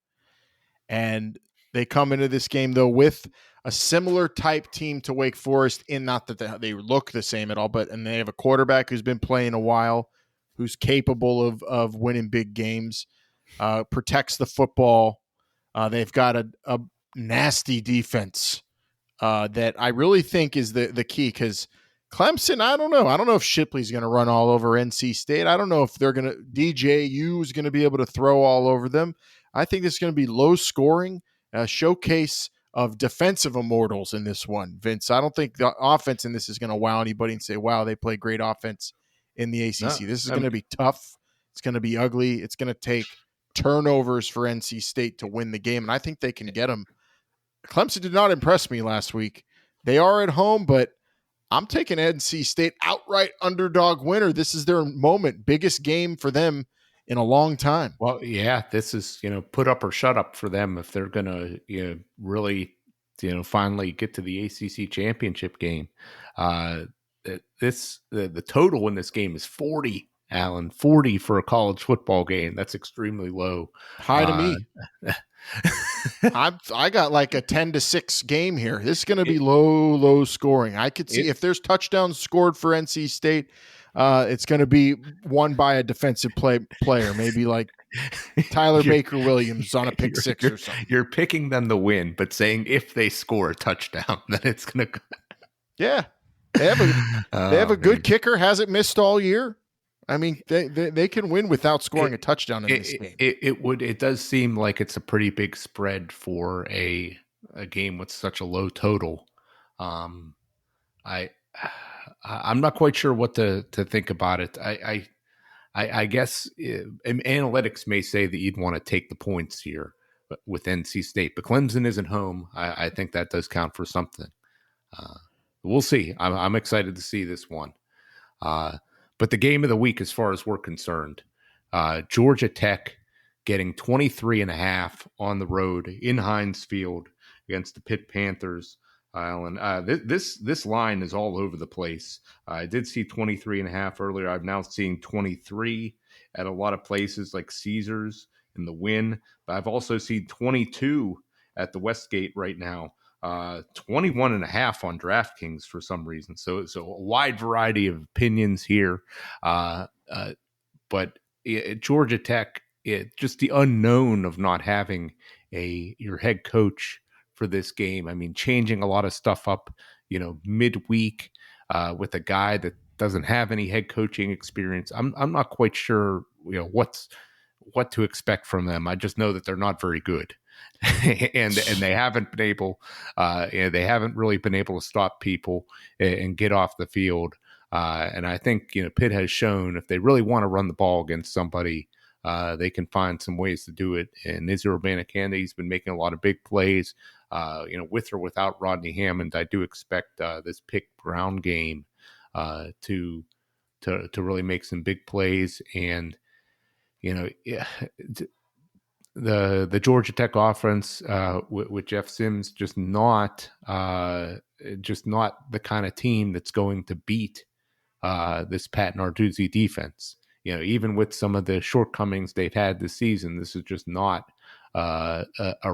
and they come into this game though with a similar type team to Wake Forest, in not that they look the same at all, and they have a quarterback who's been playing a while, who's capable of winning big games, protects the football. They've got a nasty defense that I really think is the key, because Clemson, I don't know. I don't know if Shipley's going to run all over NC State. I don't know if DJU is going to be able to throw all over them. I think it's going to be low scoring, a showcase of defensive immortals in this one, Vince. I don't think the offense in this is going to wow anybody and say, wow, they play great offense in the ACC. No, this is going to be tough. It's going to be ugly. It's going to take turnovers for NC State to win the game, and I think they can get them. Clemson did not impress me last week. They are at home, but I'm taking NC State outright underdog winner. This is their moment. Biggest game for them in a long time. Well, yeah, this is, put up or shut up for them if they're going to, really, finally get to the ACC championship game. The total in this game is 40, Alan, 40 for a college football game. That's extremely low. High to me. I got like a 10-6 game here. This is going to be low scoring. I could see if there's touchdowns scored for NC State, it's going to be won by a defensive player, maybe like Tyler Baker Williams on a pick six or something. You're picking them to win, but saying if they score a touchdown, then it's going to. Yeah, they have a good kicker. Hasn't missed all year. I mean, they can win without scoring a touchdown in this game. It does seem like it's a pretty big spread for a game with such a low total. I'm not quite sure what to think about it. I guess analytics may say that you'd want to take the points here with NC State, but Clemson isn't home. I think that does count for something. we'll see. I'm excited to see this one. But the game of the week, as far as we're concerned, Georgia Tech getting 23.5 on the road in Heinz Field against the Pitt Panthers. This line is all over the place. I did see 23.5 earlier. I've now seen 23 at a lot of places like Caesars in the Win, but I've also seen 22 at the Westgate right now. 21.5 on DraftKings for some reason. So a wide variety of opinions here. But Georgia Tech, just the unknown of not having your head coach for this game. I mean, changing a lot of stuff up, midweek with a guy that doesn't have any head coaching experience. I'm not quite sure, what to expect from them. I just know that they're not very good. and they haven't been able, they haven't really been able to stop people and get off the field. And I think, Pitt has shown if they really want to run the ball against somebody, they can find some ways to do it. And Izzy Abanikanda, he's been making a lot of big plays, with or without Rodney Hammond. I do expect this Pitt ground game to really make some big plays. And, the Georgia Tech offense with Jeff Sims just not the kind of team that's going to beat this Pat Narduzzi defense. Even with some of the shortcomings they've had this season, this is just not a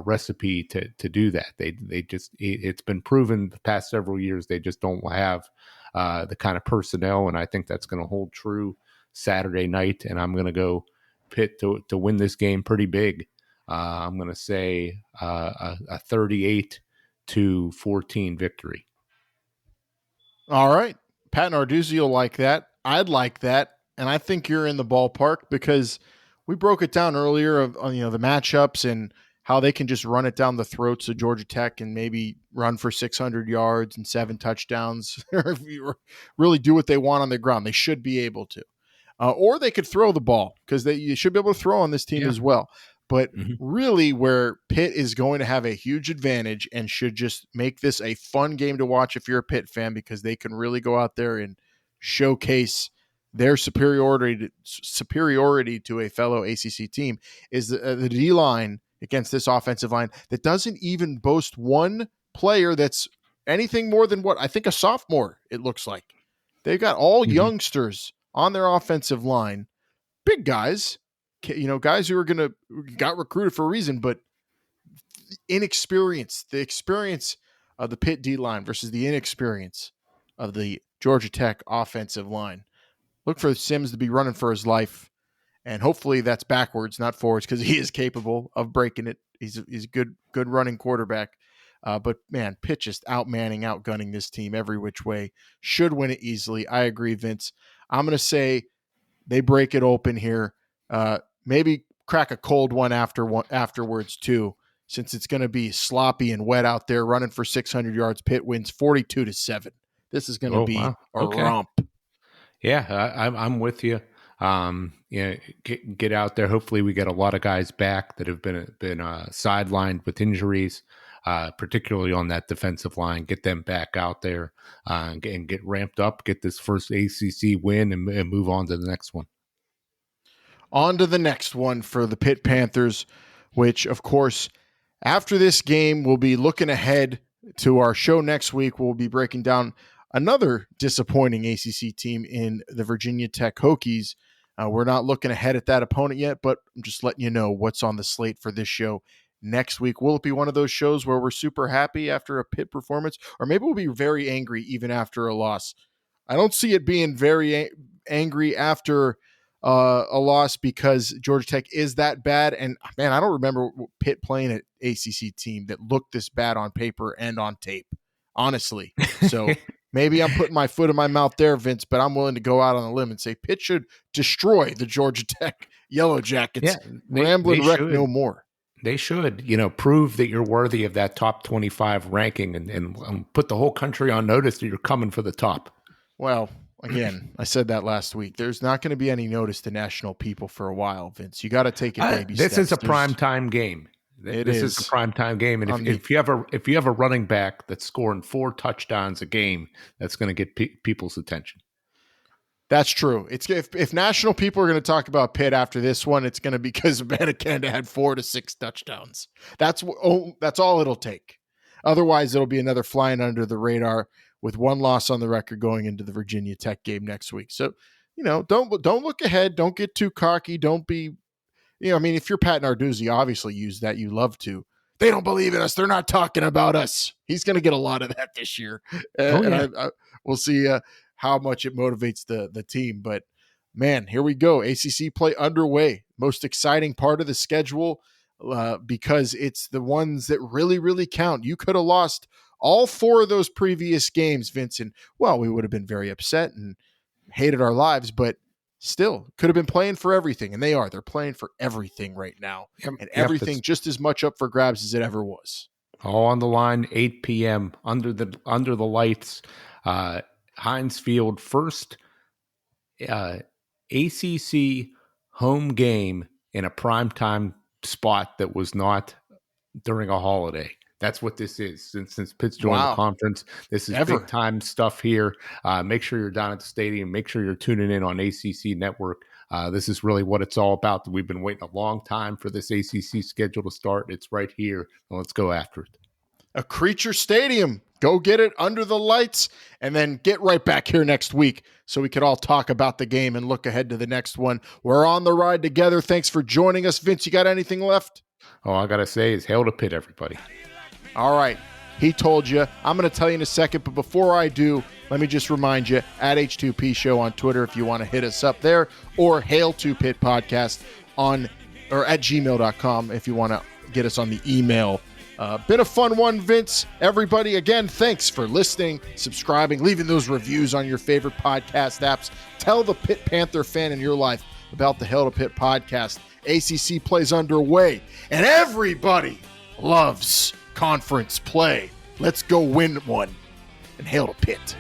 recipe to do that. It's been proven the past several years they just don't have the kind of personnel, and I think that's going to hold true Saturday night. And I'm going to go Pitt to win this game pretty big. I'm going to say a 38-14 victory. All right. Pat Narduzzi will like that. I'd like that. And I think you're in the ballpark because we broke it down earlier of the matchups and how they can just run it down the throats of Georgia Tech and maybe run for 600 yards and 7 touchdowns. Or if you really do what they want on the ground, they should be able to. Or they could throw the ball because you should be able to throw on this team as well. But really where Pitt is going to have a huge advantage and should just make this a fun game to watch if you're a Pitt fan, because they can really go out there and showcase their superiority to a fellow ACC team, is the D-line against this offensive line that doesn't even boast one player that's anything more than what I think a sophomore, it looks like. They've got all youngsters on their offensive line, big guys, guys who got recruited for a reason, but inexperience, the experience of the Pitt D-line versus the inexperience of the Georgia Tech offensive line. Look for Sims to be running for his life, and hopefully that's backwards, not forwards, because he is capable of breaking it. He's a good running quarterback. But man, Pitt just outgunning this team every which way. Should win it easily. I agree, Vince. I'm going to say they break it open here. Maybe crack a cold one afterwards too, since it's going to be sloppy and wet out there running for 600 yards. Pitt wins 42-7. This is going to be a romp. Yeah, I'm with you. Get out there. Hopefully we get a lot of guys back that have been sidelined with injuries, particularly on that defensive line. Get them back out there and get ramped up, get this first ACC win and move on to the next one. On to the next one for the Pitt Panthers, which, of course, after this game, we'll be looking ahead to our show next week. We'll be breaking down another disappointing ACC team in the Virginia Tech Hokies. We're not looking ahead at that opponent yet, but I'm just letting you know what's on the slate for this show next week. Will it be one of those shows where we're super happy after a Pitt performance, or maybe we'll be very angry even after a loss? I don't see it being very angry after a loss because Georgia Tech is that bad. And man, I don't remember Pitt playing an ACC team that looked this bad on paper and on tape, honestly. So maybe I'm putting my foot in my mouth there, Vince, but I'm willing to go out on a limb and say Pitt should destroy the Georgia Tech Yellow Jackets. Yeah, Ramblin' wreck no more. They should, prove that you're worthy of that top 25 ranking and put the whole country on notice that you're coming for the top. Well, again, I said that last week. There's not going to be any notice to national people for a while, Vince. You got to take it baby steps. This is a prime time game. This is a primetime game, and if you have a running back that's scoring 4 touchdowns a game, that's going to get people's attention. That's true. It's if national people are going to talk about Pitt after this one, it's going to be because Abanikanda had 4 to 6 touchdowns. That's all it'll take. Otherwise, it'll be another flying under the radar with 1 loss on the record going into the Virginia Tech game next week. So, don't look ahead. Don't get too cocky. Don't be, if you're Pat Narduzzi, obviously use that. You love to. They don't believe in us. They're not talking about us. He's going to get a lot of that this year. And we'll see how much it motivates the team. But, man, here we go. ACC play underway. Most exciting part of the schedule because it's the ones that really, really count. You could have lost all 4 of those previous games, Vincent. Well, we would have been very upset and hated our lives, but still could have been playing for everything. And they're playing for everything right now. And everything just as much up for grabs as it ever was. All on the line, 8 p.m. under the lights. Heinz Field, first ACC home game in a primetime spot that was not during a holiday. That's what this is. Since Pitt's joined the conference, this is big time stuff here. Make sure you're down at the stadium. Make sure you're tuning in on ACC Network. This is really what it's all about. We've been waiting a long time for this ACC schedule to start. It's right here. Let's go after it. A Creature Stadium. Go get it under the lights and then get right back here next week so we could all talk about the game and look ahead to the next one. We're on the ride together. Thanks for joining us. Vince, you got anything left? All I got to say is hail to Pitt, everybody. All right. He told you. I'm going to tell you in a second, but before I do, let me just remind you, at H2P Show on Twitter if you want to hit us up there, or Hail to Pitt Podcast or at gmail.com if you want to get us on the email. Been a fun one, Vince. Everybody, again, thanks for listening, subscribing, leaving those reviews on your favorite podcast apps. Tell the Pitt Panther fan in your life about the Hail to Pitt podcast. ACC plays underway, and everybody loves conference play. Let's go win one, and Hail to Pitt.